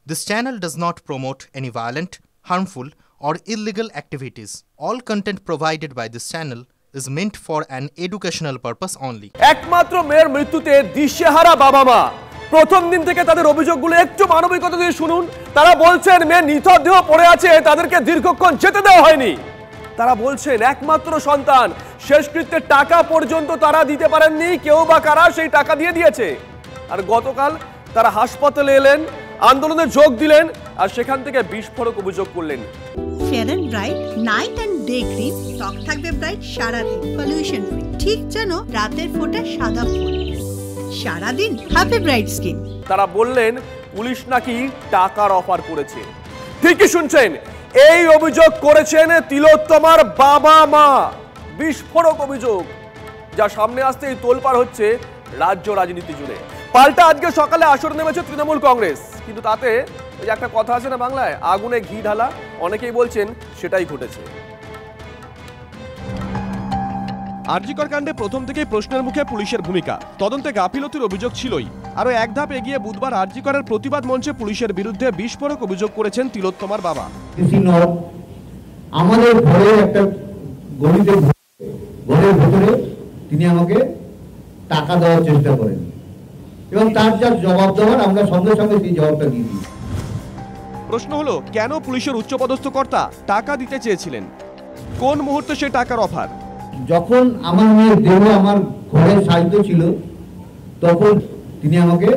This channel does not promote any violent, harmful, or illegal activities. All content provided by this channel is meant for an educational purpose only. একমাত্র মেয়ের মৃত্যুতে দিশেহারা বাবা মা প্রথম দিন থেকে তাদের অভিযোগগুলো একটু মানবিকতা দিয়ে শুনুন। তারা বলছেন মেয়ে নিথর দেহ পড়ে আছে, তাদেরকে দীর্ঘক্ষণ যেতে দেওয়া হয়নি। তারা বলছেন একমাত্র সন্তান, শেষকৃত্যের টাকা পর্যন্ত তারা দিতে পারেননি, কেউ বা কারা সেই টাকা দিয়ে দিয়েছে। আর গতকাল তারা হাসপাতালে এলেন, আন্দোলনে যোগ দিলেন, আর সেখান থেকে বিস্ফোরক অভিযোগ করলেন। Fair and bright night and day cream, ত্বক থাকবে ব্রাইট সারাদিন, পলিউশন ফ্রি, ঠিক যেন রাতের ফোঁটা সাদা ফুল। সারাদিন হ্যাপি ব্রাইট স্কিন। তারা বললেন পুলিশ নাকি টাকার অফার করেছে। ঠিকই শুনছেন, এই অভিযোগ করেছেন তিলোত্তমার বাবা মা। বিস্ফোরক অভিযোগ, যা সামনে আসতেই তোলপাড় হচ্ছে রাজ্য রাজনীতি জুড়ে। পাল্টা আজকে সকালে আসরে নেমেছে তৃণমূল কংগ্রেস, কিন্তু তাতে ওই একটা কথা আছে না বাংলায়, আগুনে ঘি ঢালা, অনেকেই বলছেন সেটাই ঘটেছে। আরজিকর কাণ্ডে প্রথম থেকেই প্রশ্নের মুখে পুলিশের ভূমিকা, তদন্তে গাফিলতির অভিযোগ ছিলই। আরও এক ধাপ এগিয়ে বুধবার আরজিকরের প্রতিবাদ মঞ্চে পুলিশের বিরুদ্ধে বিস্ফোরক অভিযোগ করেছেন তিলোত্তমার বাবা। আমাদের ঘরে একটা গণিতের ঘরের ভেতরে তিনি আমাকে টাকা দেওয়ার চেষ্টা করেন এবং তার যা জবাব দেওয়ার আমরা সঙ্গে সঙ্গে সেই জবাবটা দিয়ে দিই। প্রশ্ন হলো, কেন পুলিশের উচ্চপদস্থ কর্তা টাকা দিতে চেয়েছিলেন? কোন মুহূর্তে সে টাকার অফার? যখন আমার মেয়ের দেহ আমার ঘরে সাহিত্য ছিল, তখন তিনি আমাকে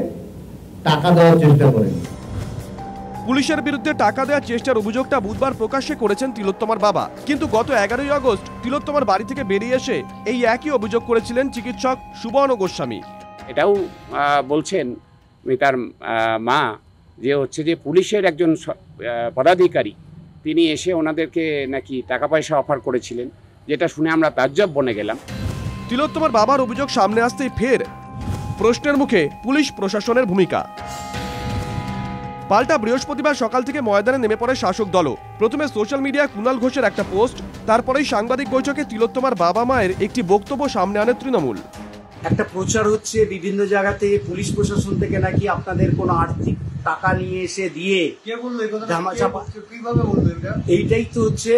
টাকা দেওয়ার চেষ্টা করেন। পুলিশের বিরুদ্ধে টাকা দেওয়ার চেষ্টার অভিযোগটা বুধবার প্রকাশ্যে করেছেন তিলোত্তমার বাবা, কিন্তু গত 11ই আগস্ট তিলোত্তমার বাড়ি থেকে বেরিয়ে এসে এই একই অভিযোগ করেছিলেন চিকিৎসক সুবর্ণ গোস্বামী। এটাও বলছেন তার মা যে পুলিশের একজন পদাধিকারী, তিনি এসে ওনাদেরকে নাকি টাকা পয়সা অফার করেছিলেন, যেটা শুনে আমরা তাজ্জব বনে গেলাম। তিলোত্তমার বাবার অভিযোগ সামনে আসতেই ফের প্রশ্নের মুখে পুলিশ প্রশাসনের ভূমিকা। পাল্টা বৃহস্পতিবার সকাল থেকে ময়দানে নেমে পড়ে শাসক দলও। প্রথমে সোশ্যাল মিডিয়ায় কুণাল ঘোষের একটা পোস্ট, তারপরেই সাংবাদিক বৈঠকে তিলোত্তমার বাবা মায়ের একটি বক্তব্য সামনে আনে তৃণমূল। একটা প্রচার হচ্ছে বিভিন্ন জায়গাতে, পুলিশ প্রশাসন থেকে নাকি আপনাদের কোনো আর্থিক টাকা নিয়ে এসে দিয়ে এইটাই তো হচ্ছে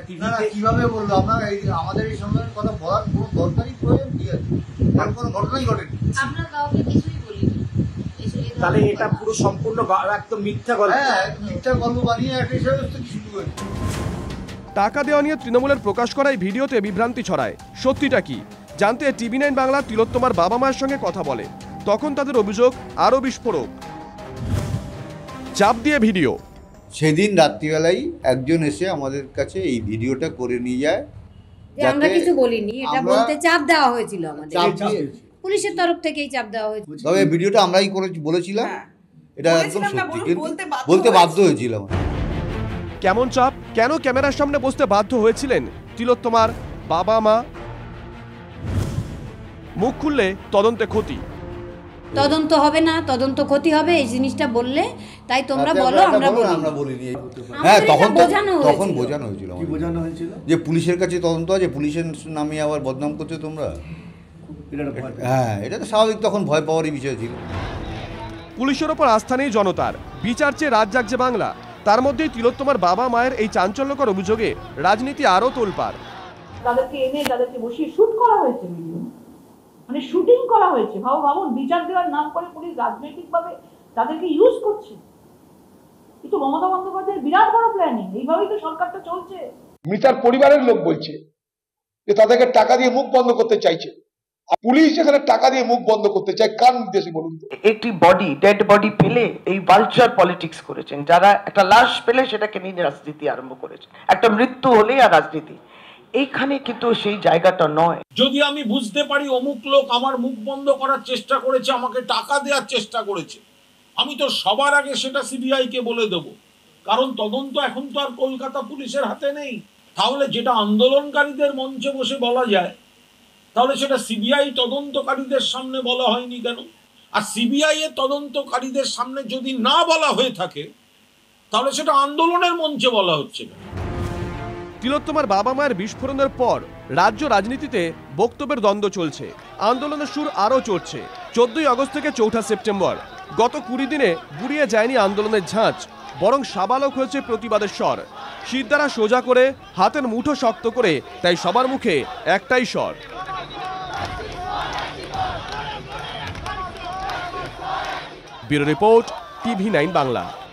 টিভিতে। কিভাবে বললো আপনারা? আমাদের এই সময়ের কথা বলার কোনো দরকারই প্রয়োজন কি আছে? কোনো ঘটনাই ঘটেনি, আমরা কাউকে কিছুই বলিনি। তাহলে এটা পুরো সম্পূর্ণ একদম মিথ্যা গল্প, মিথ্যা গল্প বানিয়ে একটা বিষয়বস্তু শুরু করে। টাকা দেওয়া নিয়ে তৃণমূলের প্রকাশ করায় ভিডিওতে বিভ্রান্তি ছড়ায়। সত্যিটা কি জানতে TV9 বাংলা তিলোত্তমার বাবা মায়ের সঙ্গে কথা বলে, তখন তাদের অভিযোগ আরও বিস্ফোরক। চাপ দিয়ে ভিডিও। সেদিন রাত্রিবেলায় একজন এসে আমাদের কাছে এই ভিডিওটা করে নিয়ে যায়। আমরা কিছু বলিনি, এটা বলতে চাপ দেওয়া হয়েছিল আমাদের, পুলিশের তরফ থেকেই চাপ দেওয়া হয়েছিল। তবে ভিডিওটা আমরাই করে বলেছিলাম, এটা একদম সত্যি, বলতে বাধ্য হয়েছিলাম। কেমন চাপ? কেন ক্যামেরার সামনে বসতে বাধ্য হয়েছিলেন তিলোত্তমার বাবা মা? মুখ খুললে তদন্তে ক্ষতি। তদন্ত হবে না, তদন্ত ক্ষতি হবে, এই জিনিসটা বললে তাই তোমরা বলো, আমরা বলিনি। হ্যাঁ, তখন বোঝানো হয়েছিল। কি বোঝানো হয়েছিল? যে পুলিশের কাছে তদন্ত আছে, পুলিশের নামে আবার বদনাম করছে তোমরা। হ্যাঁ, এটা তো স্বাভাবিক, তখন ভয় পাওয়ারই বিষয় ছিল। পুলিশের ওপর আস্থা নেই জনতার, বিচার চেয়ে রাত জাগছে বাংলা। তার মধ্যেই তিলোত্তমার বাবা মায়ের এই চাঞ্চল্যকর অভিযোগে রাজনীতি আরও তোলপাড়। তাদেরকে এনে তাদেরকে বসিয়ে শুট করা হয়েছে, মানে শুটিং করা হয়েছে। ভাবুন, বিচার দেওয়ার নাম করে পুলিশ রাজনৈতিকভাবে তাদেরকে ইউজ করছে। কিন্তু মমতা বন্দ্যোপাধ্যায়ের বিরাট বড় প্ল্যানিং, এইভাবেই তো সরকারটা চলছে। মৃতার পরিবারের লোক বলছে যে তাদেরকে টাকা দিয়ে মুখ বন্ধ করতে চাইছে। আর পুলিশ যেখানে টাকা দিয়ে মুখ বন্ধ করতে চায়, কার নির্দেশে বলুন তো? একটি বডি, ডেড বডি পেলে এই ভালচার পলিটিক্স করেছেন, যারা একটা লাশ পেলে সেটাকে নিয়ে রাজনীতি আরম্ভ করেছে। একটা মৃত্যু হলেই আর রাজনীতি, এইখানে কিন্তু সেই জায়গাটা নয়। যদি আমি বুঝতে পারি অমুক লোক আমার মুখ বন্ধ করার চেষ্টা করেছে, আমাকে টাকা দেওয়ার চেষ্টা করেছে, আমি তো সবার আগে সেটা সিবিআই কে বলে দেব, কারণ তদন্ত এখন তো আর কলকাতা পুলিশের হাতে নেই। তাহলে যেটা আন্দোলনকারীদের মঞ্চে বসে বলা যায়, তাহলে সেটা সিবিআই তদন্তকারীদের সামনে বলা হয়নি কেন? আর সিবিআই এর তদন্তকারীদের সামনে যদি না বলা হয়ে থাকে, তাহলে সেটা আন্দোলনের মঞ্চে বলা হচ্ছে না। তিলোত্তমার বাবা মায়ের বিস্ফোরণের পর রাজ্য রাজনীতিতে বক্তব্যের দ্বন্দ্ব চলছে, আন্দোলনের সুর আরও চড়ছে। 14ই আগস্ট থেকে 4 সেপ্টেম্বর গত 20 দিনে বুড়িয়ে যায়নি আন্দোলনের ঝাঁজ, বরং সাবালক হয়েছে প্রতিবাদের স্বর। শিরদাঁড়া সোজা করে, হাতের মুঠো শক্ত করে, তাই সবার মুখে একটাই স্বর। Bureau report, TV9 Bangla.